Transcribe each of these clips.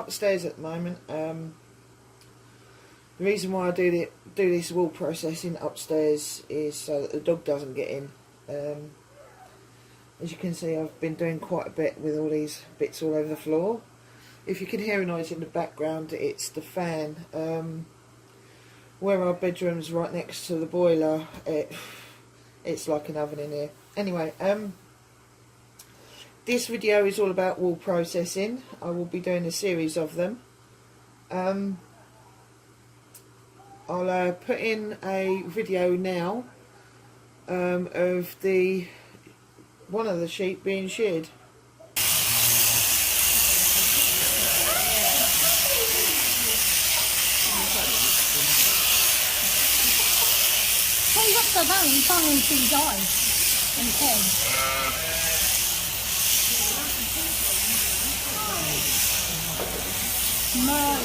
upstairs at the moment. The reason why I do this wool processing upstairs is so that the dog doesn't get in. As you can see, I've been doing quite a bit with all these bits all over the floor. If you can hear a noise in the background, it's the fan. Where our bedroom's right next to the boiler, it's like an oven in here. Anyway, this video is all about wool processing. I will be doing a series of them. I'll put in a video now of one of the sheep being sheared. Take up the bone, try and see die instead. No.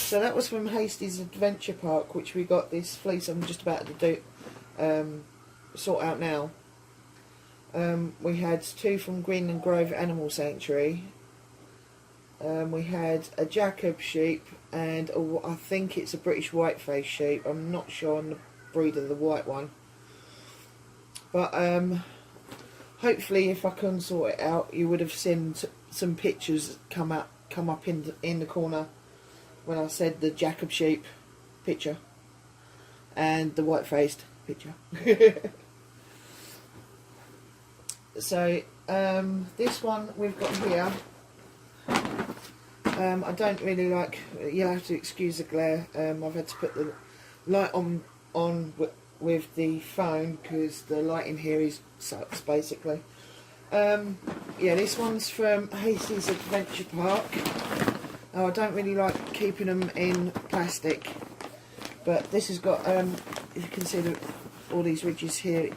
So that was from Hasty's Adventure Park, which we got this fleece I'm just about to sort out now. We had two from Green and Grove Animal Sanctuary. We had a Jacob sheep and I think it's a British white-faced sheep. I'm not sure on the breed of the white one. But hopefully, if I can sort it out, you would have seen some pictures come up in the corner when I said the Jacob sheep picture and the white-faced picture. So this one we've got here, I don't really like, you'll have to excuse the glare. I've had to put the light on with the phone because the light in here sucks basically. Yeah, this one's from Hasty's Adventure Park. I don't really like keeping them in plastic, but this has got, you can see all these ridges here,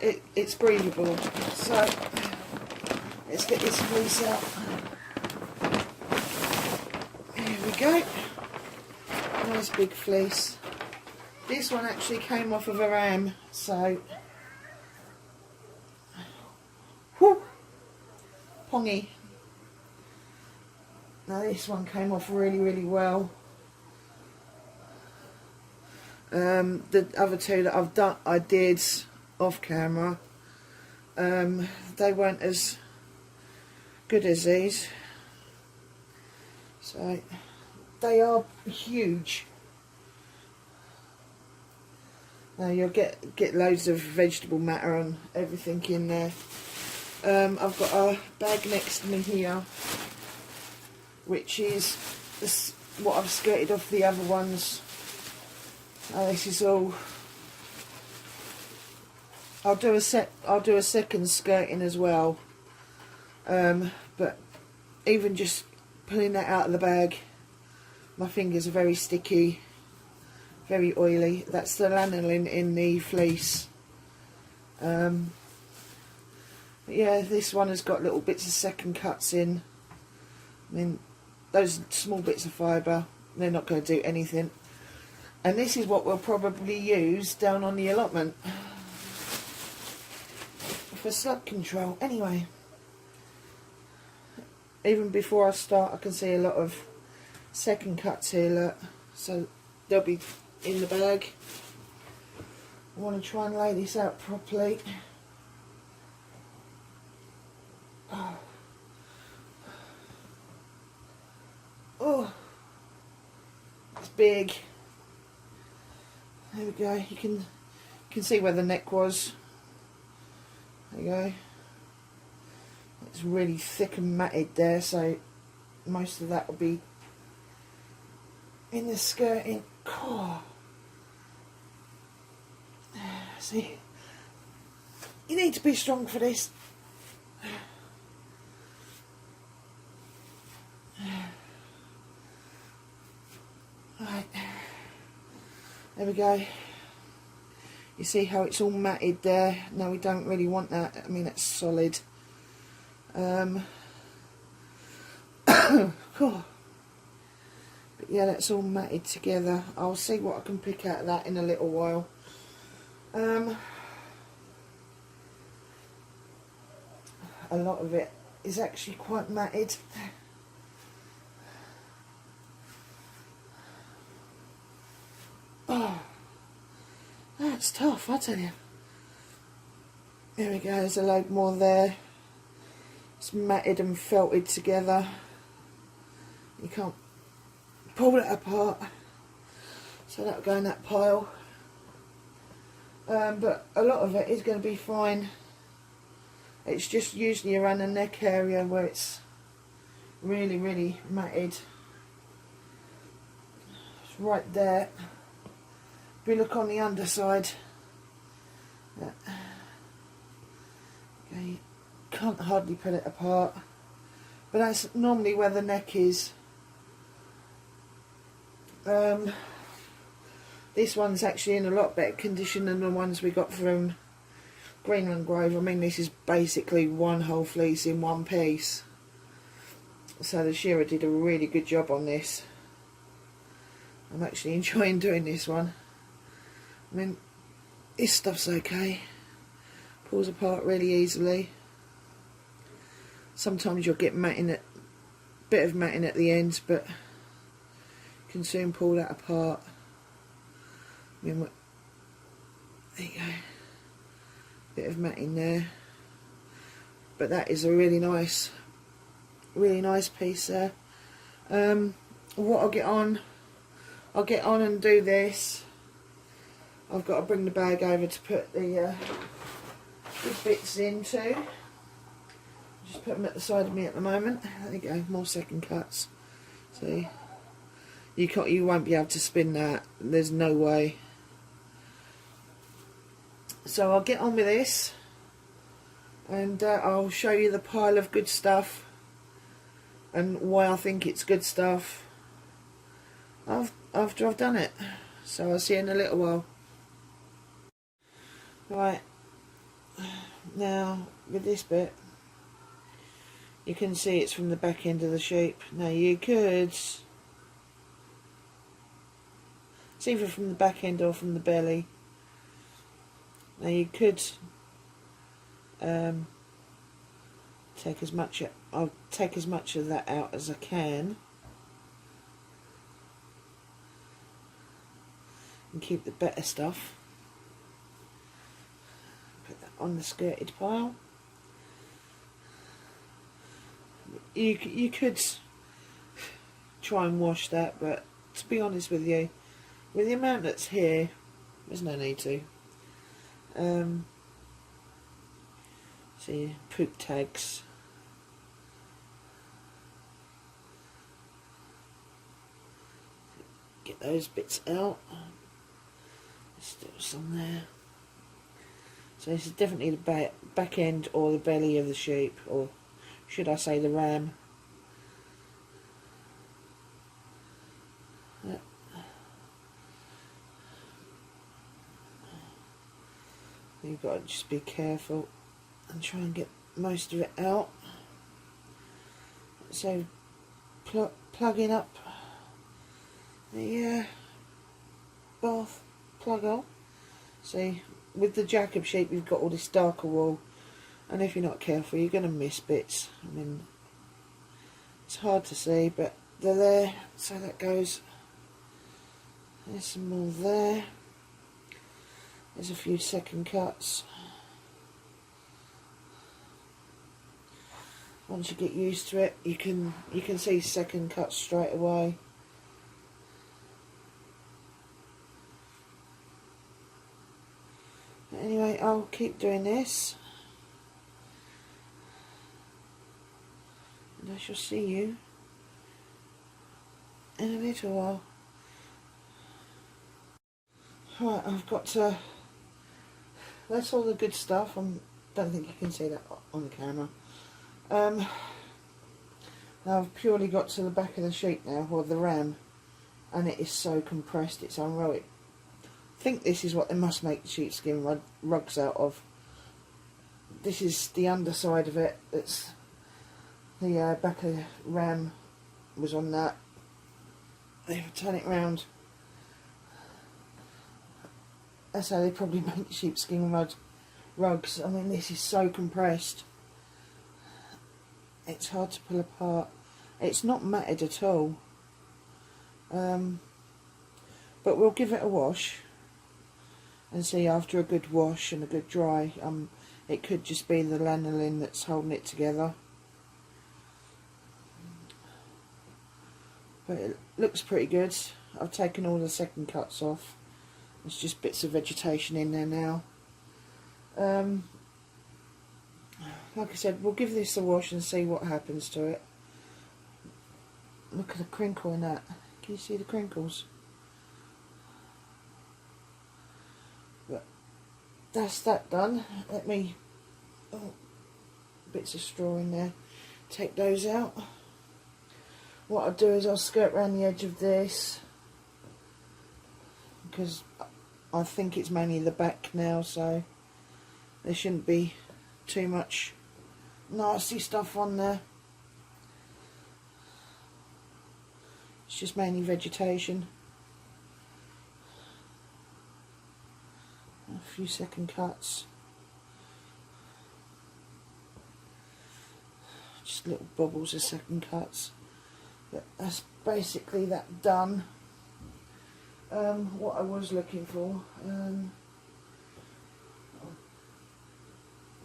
it's breathable. So let's get this fleece out. Here we go. Nice big fleece. This one actually came off of a ram, so whoo, pongy. Now this one came off really, really well. The other two that I did off camera, they weren't as good as these. So they are huge. Now you'll get loads of vegetable matter and everything in there. I've got a bag next to me here, which is what I've skirted off the other ones. This is all. I'll do a second skirting as well. But even just pulling that out of the bag, my fingers are very sticky, very oily. That's the lanolin in the fleece. Yeah, this one has got little bits of second cuts in. I mean, those small bits of fibre, they're not going to do anything. And this is what we'll probably use down on the allotment for slug control. Anyway, even before I start, I can see a lot of second cuts here, look. So they'll be in the bag. I want to try and lay this out properly. Oh. Oh, it's big. There we go. You can see where the neck was. There you go. It's really thick and matted there, so most of that will be in the skirting. Oh. See, you need to be strong for this. Right, there we go. You see how it's all matted there? No, we don't really want that. I mean, it's solid. Cool. But yeah, that's all matted together. I'll see what I can pick out of that in a little while. A lot of it is actually quite matted. Oh, that's tough, I tell you. There we go, there's a load more there. It's matted and felted together. You can't pull it apart. So that'll go in that pile. But a lot of it is going to be fine. It's just usually around the neck area where it's really, really matted. It's right there. If we look on the underside, okay, can't hardly pull it apart. But that's normally where the neck is. This one's actually in a lot better condition than the ones we got from Green Grove. I mean, this is basically one whole fleece in one piece. So the shearer did a really good job on this. I'm actually enjoying doing this one. I mean, this stuff's okay. Pulls apart really easily. Sometimes you'll get bit of matting at the ends, but you can soon pull that apart. I mean, there you go. Bit of matting there. But that is a really nice piece there. What I'll get on and do this. I've got to bring the bag over to put the bits into. Just put them at the side of me at the moment. There you go, more second cuts. See, you won't be able to spin that. There's no way. So I'll get on with this, and I'll show you the pile of good stuff and why I think it's good stuff after I've done it. So I'll see you in a little while. Right, now with this bit, you can see it's from the back end of the sheep. Now you could, it's either from the back end or from the belly. Now you could take as much, I'll take as much of that out as I can and keep the better stuff. Put that on the skirted pile. You could try and wash that, but to be honest with you, with the amount that's here, there's no need to. See, poop tags. Get those bits out. There's still some there. So this is definitely the back end or the belly of the sheep, or should I say the ram. Yeah. You've got to just be careful and try and get most of it out. So plugging up the bath plug hole. See, with the Jacob sheep you've got all this darker wool, and if you're not careful you're going to miss bits. I mean, it's hard to see, but they're there. So that goes. There's some more there. There's a few second cuts. Once you get used to it, you can see second cuts straight away. Anyway, I'll keep doing this, and I shall see you in a little while. Right, I've got to. That's all the good stuff. I don't think you can see that on the camera. Now I've purely got to the back of the sheep now, or the ram, and it is so compressed, it's unreal. I think this is what they must make sheepskin rugs out of. This is the underside of it. It's the back of the ram was on that. If I turn it round, that's how they probably make sheepskin rugs. I mean, this is so compressed. It's hard to pull apart. It's not matted at all. But we'll give it a wash and see after a good wash and a good dry. It could just be the lanolin that's holding it together. But it looks pretty good. I've taken all the second cuts off. There's just bits of vegetation in there now. Like I said, we'll give this a wash and see what happens to it. Look at the crinkle in that. Can you see the crinkles? But that's that done. Let me... Oh, bits of straw in there. Take those out. What I'll do is I'll skirt around the edge of this, because I think it's mainly the back now, so there shouldn't be too much nasty stuff on there. It's just mainly vegetation. A few second cuts. Just little bubbles of second cuts. But that's basically that done. What I was looking for.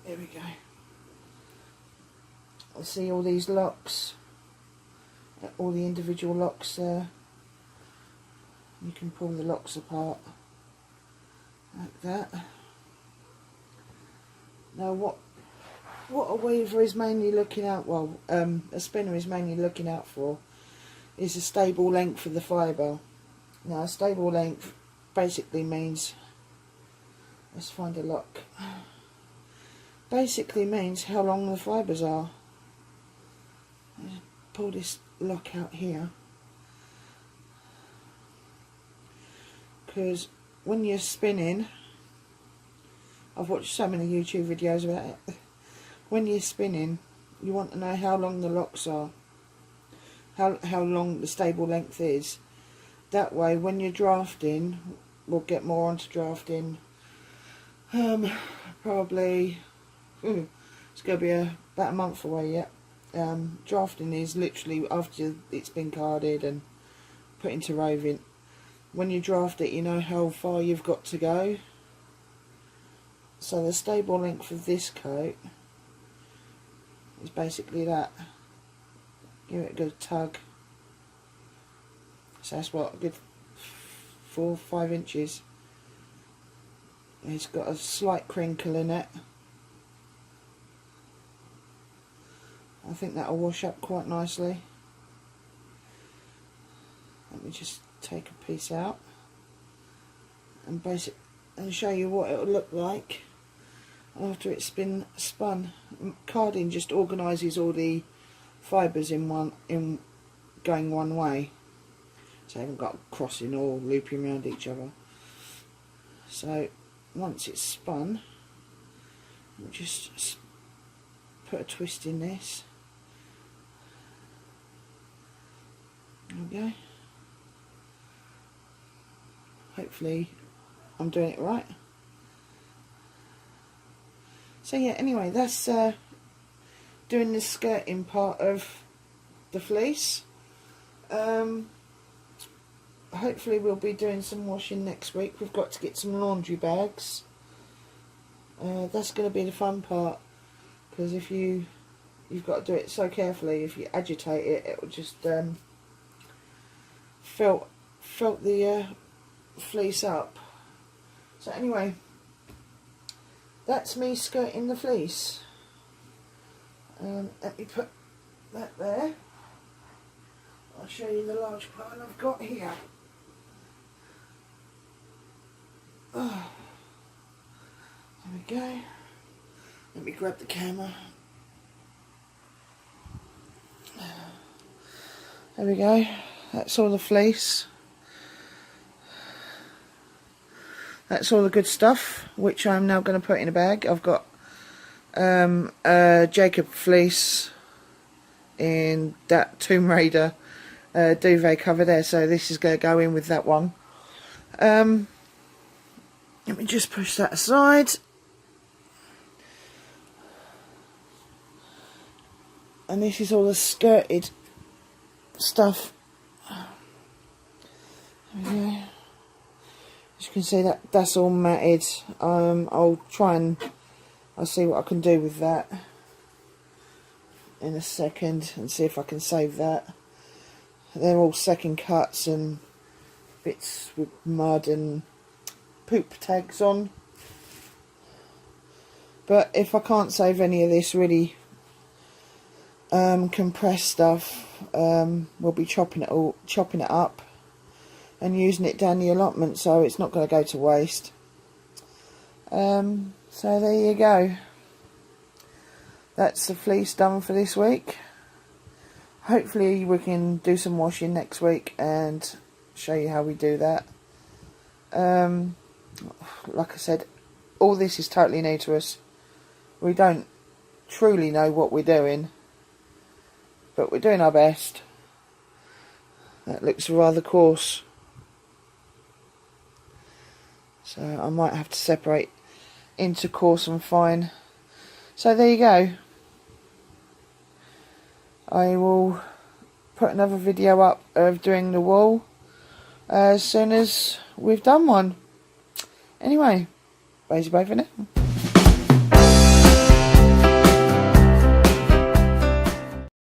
Here we go. I see all these locks. All the individual locks there. You can pull the locks apart like that. Now what a weaver is mainly looking out, well, a spinner is mainly looking out for, is a stable length of the fibre. Now a stable length basically means, let's find a lock, basically means how long the fibres are. I'll pull this lock out here, because when you're spinning, I've watched so many YouTube videos about it, when you're spinning you want to know how long the locks are, how long the stable length is. That way when you're drafting, we'll get more onto drafting, probably it's going to be about a month away yet. Drafting is literally after it's been carded and put into roving. When you draft it, you know how far you've got to go. So the stable length of this coat is basically that. Give it a good tug. So that's what, a good 4 or 5 inches. It's got a slight crinkle in it. I think that'll wash up quite nicely. Let me just take a piece out and show you what it'll look like after it's been spun. Carding just organises all the fibres in going one way, so I haven't got crossing or looping around each other. So once it's spun, we'll just put a twist in this. There we go. Hopefully I'm doing it right. So yeah, anyway, that's doing the skirting part of the fleece. Hopefully we'll be doing some washing next week. We've got to get some laundry bags. That's going to be the fun part, because if you've got to do it so carefully. If you agitate it, it will just felt the fleece up. So anyway, that's me skirting the fleece. Let me put that there. I'll show you the large pile I've got here. Oh, there we go. Let me grab the camera. There we go. That's all the fleece. That's all the good stuff, which I'm now going to put in a bag. I've got a Jacob fleece in that Tomb Raider duvet cover there, so this is going to go in with that one. Let me just push that aside. And this is all the skirted stuff. Yeah. As you can see, that's all matted. I'll see what I can do with that in a second and see if I can save that. They're all second cuts and bits with mud and poop tags on. But if I can't save any of this really compressed stuff, we'll be chopping it up and using it down the allotment, so it's not going to go to waste. So there you go. That's the fleece done for this week. Hopefully we can do some washing next week and show you how we do that. Like I said, all this is totally new to us. We don't truly know what we're doing, but we're doing our best. That looks rather coarse, so I might have to separate into coarse and fine. So there you go. I will put another video up of doing the wall as soon as we've done one. Anyway, bye for now.